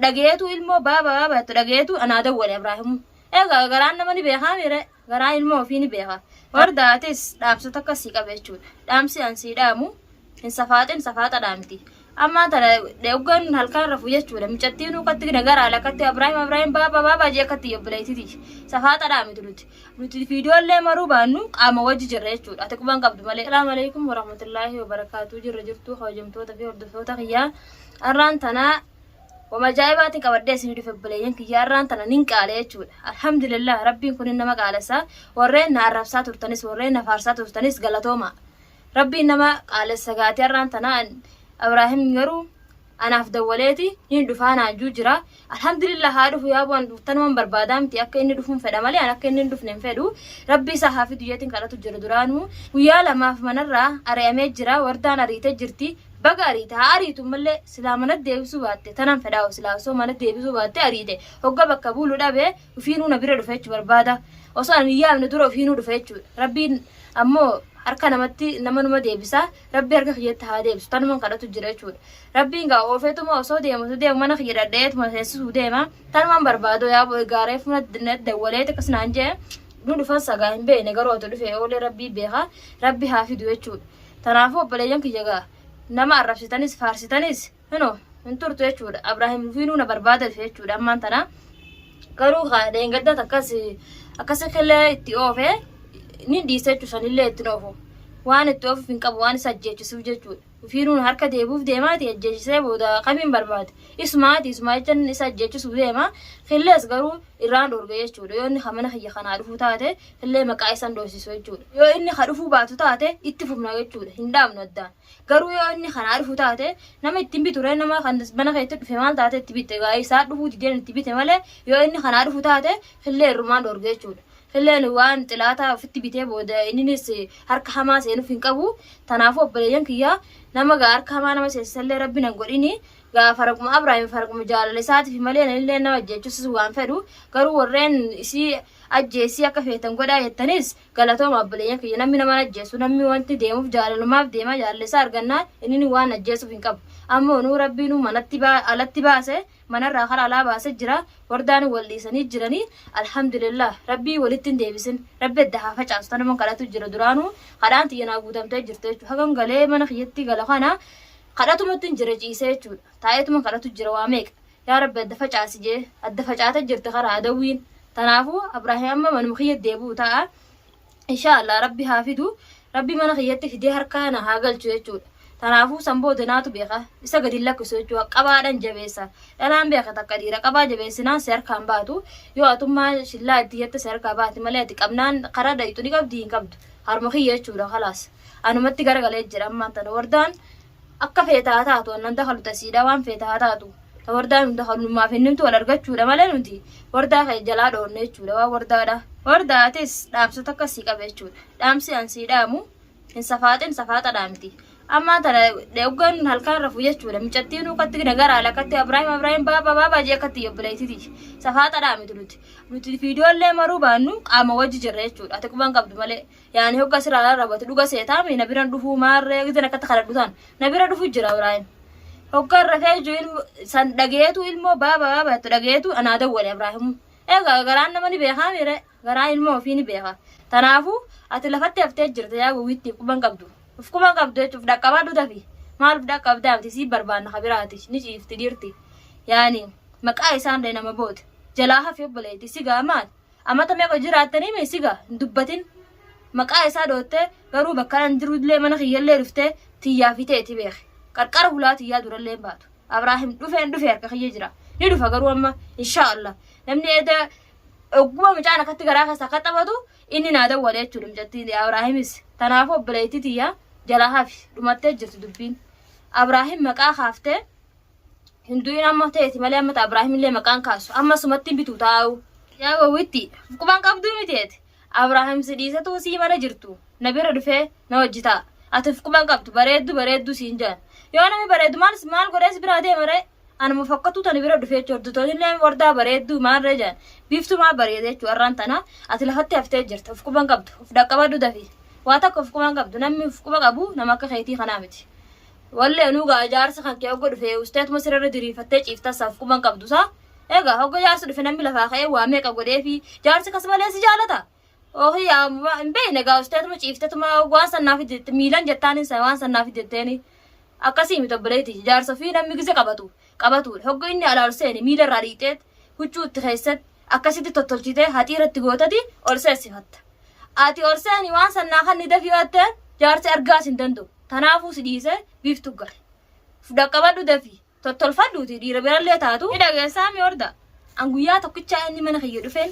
dhageetu ilmoo baaba dhageetu anaa dawwale Ibraahimu egaa garaan nama ni beekaa mire garaa ilmoo ofii ni beekaa wardaatis dhaamsota akkasii qaba jechuudha dhaamsi ansii dhaamu hin safaaxadhaa miti amma tana deeggan halkan rafu jechuudha micattiin ukkatti nagara alakatti Ibraahim baaba jee akkatti yobleetiti safaaxadhaa miti nuti viidiyoolee maruu baannu qaama wajji jirra jechuudha ati quban qabdu malee. Assalaamu alaykum warahmatullaahi wabarakaatu jirtu hojjamtoota fi hordoftoota kiyyaa arraan tanaa ومجايباتي كبدي سيدي في البليين كي ياران تنانين قالي يجود الحمد لله ربي نكون إنما قالسا ورين نعرفسات ورتنس ورين نفارسات ورتنس قالتوما ربي إنما قالسا قات ياران تنان إبراهيم يرو أنا في دولتي يندفعنا جوجرا الحمد لله هادو في أبوان تنوان بربادام تي أكا إني دفن فدا مالي أنا أكا إني دفن فدو ربي سحافي دياتين قالتو جردرانو ويا لما في منرة أريامي جرا وردان أريتا جرتي بقاريتا أريتو ملي سلامنا ديبسو باتي تنام فداو سلاسو مانا ديبسو باتي أريتي هقا بكا بولو دابي وفينو نبيرا دفعيش بربادا وصان ميام ندورو فينو دفعيش ربي أمو harka namatti nama numa deebisa rabbi harka khiyyatti haa deebisu tanuman kadhatu jira jechuudha rabbiin gaa oofeetuma osoo deemu mana khiyyadheetuma seensisuu deema tanuman barbaado yaa gaareef dawwaleet akkas naan jee nu dhufan sagaa hin beekne garuu otoo dhufee oolee rabbii beeka rabbi haa fidu jechuudha tanaafuu obboleeyyan kiyya gaa nama arrabsitanis faarsitanis hin turtu jechuudha Ibraahim fiinuu na barbaada dhufe jechuudha ammaan tana garuu deengaddat akkas killee itti oofee ni dhiisechu sanillee itti noofu waan itti ofuuf hin qabu waan isa ajjeechisuuf jechuudha fiinuun harka deebuuf deemaati ajjeechisee booda kamiin barbaade isuma jechan isa ajjeechisuuf deema qillees garuu irraan dhoorga jechuudha yoo inni hamana kiyya kanaa dhufuu taate illee maqaa isaan dhoorsisu jechuudha yoo inni ka dhufuu baatu taate itti fufna jechuudha hin dhaabnu addaan garuu yoo inni kanaa dhufuu taate nama ittiin biture nama kan mana keetti dhufe maal taate itti bitte gaa isaa dhufuu dideen itti bite malee yoo inni kanaa dhufuu taate illee irrumaan dhoorga jechuudha illeen waan xilaata ofitti bitee booda innis harka hamaa seenuuf hin qabu tanaafuu obboleeyyan kiyyaa nama gaa harka hamaa nama seessisallee rabbi nan godhini gaa faraquma Ibraahim faraquma jaalala isaatiif malee illee nama ajjeechisuus waan fedhu garuu warreen isii ajjeesii akka feetan godhaa jettanis galatooma obboleeyyan kiyya namni nama ajjeesu namni wanti deemuuf jaalalumaaf deema jaalala isaa argannaa inni waan ajjeesuuf hin qabu ammoo nuu rabbiin manatti alatti baase manarraa karaa alaa baasee jira wardaan wal dhiisanii jiranii alhamdulillah rabbii walitti hin deebisin rabbi adda haa facaasu tanuma kadhatu jira duraanuu kadhaan xiyyanaa guutamtee jirte jechuudha hagam galee mana kiyyatti gala kana kadhatumatti hin jira ciisee jechuudha taa'eetuma kadhatu jira waa meeqa yaa rabbi adda facaasi jee adda facaatee jirte karaa adawwiin tanaafuu Ibraahim amma manuma kiyyatti deebi'u ta'a inshaallah rabbi haa fidu rabbi mana kiyyatti fidee harka na haa galchu jechuudha tanaafuu samboo denaatu beeka isa gadi lakkisu jechuudha qabaadhaan jabeessa dhalaan beeka takka dhiira qabaa jabeessinaan seerkaan baatu yoo atummaa shillaa itti jette seerkaa baati malee ati qabnaan karaa dhayitu ni qabdi hin qabdu harma kiyya jechuudha khalaas anumatti garagalee jira ammaan tana wardaan akka feetaa taatu annan dakalu tasiidha waan feetaa taatu wardaan hunda kalummaaf hinnimtu wal argachuudha malee nuti wardaa kee jalaa dhoonne jechuudha waan wardaadha wardaatis dhaamsota akkasii qaba jechuudha dhaamsi ansii dhaamu hin safaaxadhaa miti amma tana deeggan halkan rafu jechuudha micattiin ukkatti nagara alakatti Ibraahim baaba jee akkatti yobleetiti safaaxadhaa miti nuti viidiyoolee maruu baannu qaama wajji jirra jechuudha ati quban qabdu malee yaani hogga sirraa rabatu dhuga seetaami na biran dhufuu maarree gidan akkatti kadhadhutaan na bira dhufuu jira Ibraahim hogga rafee jiru san dhageetu ilmoo baaba dhageetu anaa dawwale Ibraahim egaa garaan nama ni beekaa mire garaa ilmoo ofii ni beeka tanaafuu ati lafatti haftee jirta yaa gowwitti quban qabdu ufkuma qabdu jechuuf dhaqqabadhu dafi maal dhaqqabdaa miti si barbaanna kabiraati ni ciifti dirti yaani maqaa isaan dee nama boote jalaa hafi obboleetti sigaa maal amata meeqa jiraattanii mee sigaa hin dubbatin maqaa isaa dhoottee garuu bakka nan jirullee mana kiyyallee dhuftee tiyyaa fiteeti beeke qarqara hulaa tiyyaa durallee hin baatu Ibraahim dhufee harka kiyya jira ni dhufa garuu amma inshaallah namni eeda ogguma mucaan akkatti garaa keessaa akka taphatu inni naa dawwale jechuudha mucattiin Ibraahimis tanaafuu obboleettii tiyyaa jalaa hafi dhumattee jirtu dubbiin Ibraahim maqaa kaaftee hinduun amma ta'eeti malee amma Ibraahim illee maqaan kaasu amma sumatti bitu taa'u yaa gowwitti quban qabduu miteeti Ibraahim sidhiisatu sii mana jirtu na bira dhufee na wajji ta'a ati quban qabdu bareeddu siin jaan yoo namni bareeddu maal godhees biraa deemare anuma fakkatu tani bira dhufee jordutoonni illee wardaa bareeddu maarree jaan biiftu maal bareede jechuu arraan tana ati lafatti haftee jirta uf quban qabdu uf dhaqqabadhu dafi waa takka uf quban qabdu namni uf quba qabu nama akka keetii kanaa miti ولا نوغا جارس خان كي أقول في وستات مصر ردري فتش يفتح كمان كبدوسا إيجا هو جارس اللي في نمي لفاخي واميك أقول في جارس كسمة ليس جالتا أو هي بين جا وستات مش يفتح ما وانس النافذ ميلان جتاني سوانس النافذ التاني أكاسي متبليتي جارس في نمي كذا كبتو هو إني على أرساني ميل راريتت هجو تخيست أكاسي تطلتي هاتي رتقوتا دي أرساسي هات أتي أرساني وانس الناخن ندفي وقت جارس أرجاس دندو تنافس ديسه بيفتوغر فدقبادو دفي تطلفادو تي ربيرالله تاتو إذا سامي وردا أنغويا تكتشا إني من خير دفن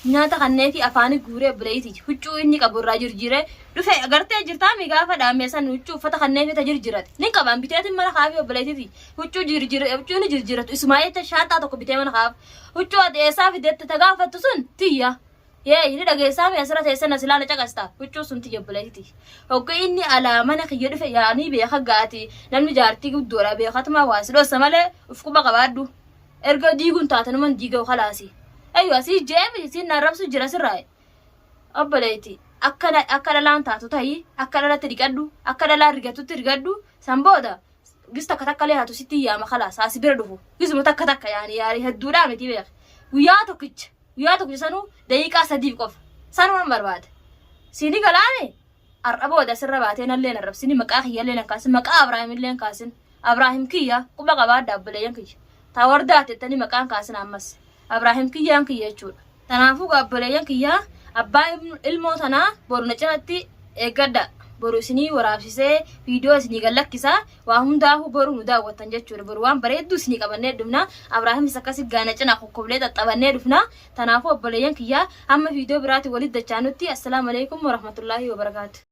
ناتا خنّي في أفاني غوري بلايتي هجو إني كبر راجر جيره دفع أغرتي جرتا ميغا فدا ميسان هجو فتا خنّي في تجر جيرات نيكا بام بيتاتي من خافي بلايتي هجو هجو نجر جيرات اسماعيل تشاتا تكو بيتي من خاف هجو أدي إسافي ديت تغافة تسون تيا يا ini daga sami asra ta sana silana cakasta huccu sunti jabbalati hokko inni ala mana khiyadu fe yani be khagati namni jarti gudora be khatma wasilo samale ufku baqabadu erga digun tatanu man diga khalasi aywa si jemi si narabsu jira sirai abbalati akkala lan tatu tayi akkala la tirigadu akkala la rigatu tirigadu samboda gista katakale hatu siti ya ma khalas asibira dufu gizmu takataka yani yari haddula meti be wiyato kich وياتو كجسانو دقيقة سديب قف سانو من برباد سيني كلامي أربعة ده سر باتين اللي نرب سيني مكاخي اللي نكاسن مكا إبراهيم اللي نكاسن إبراهيم كيا كوبا قبار دبل ينكي تاوردات التاني مكان كاسن أمس إبراهيم كيا ينكي يجول تنافو قبل ينكي أبا الموت أنا برونتشنتي إقدا برusini warabsise video sini galakkisa wa hundahu boru nuda watan jechur boruwan bareedu sini qabanne dufna abraham sakasi gaana cina kokkoble tattabanne dufna tanafu obboleyan kiya amma video birati walid dachanutti assalamu alaykum wa rahmatullahi wa barakatuh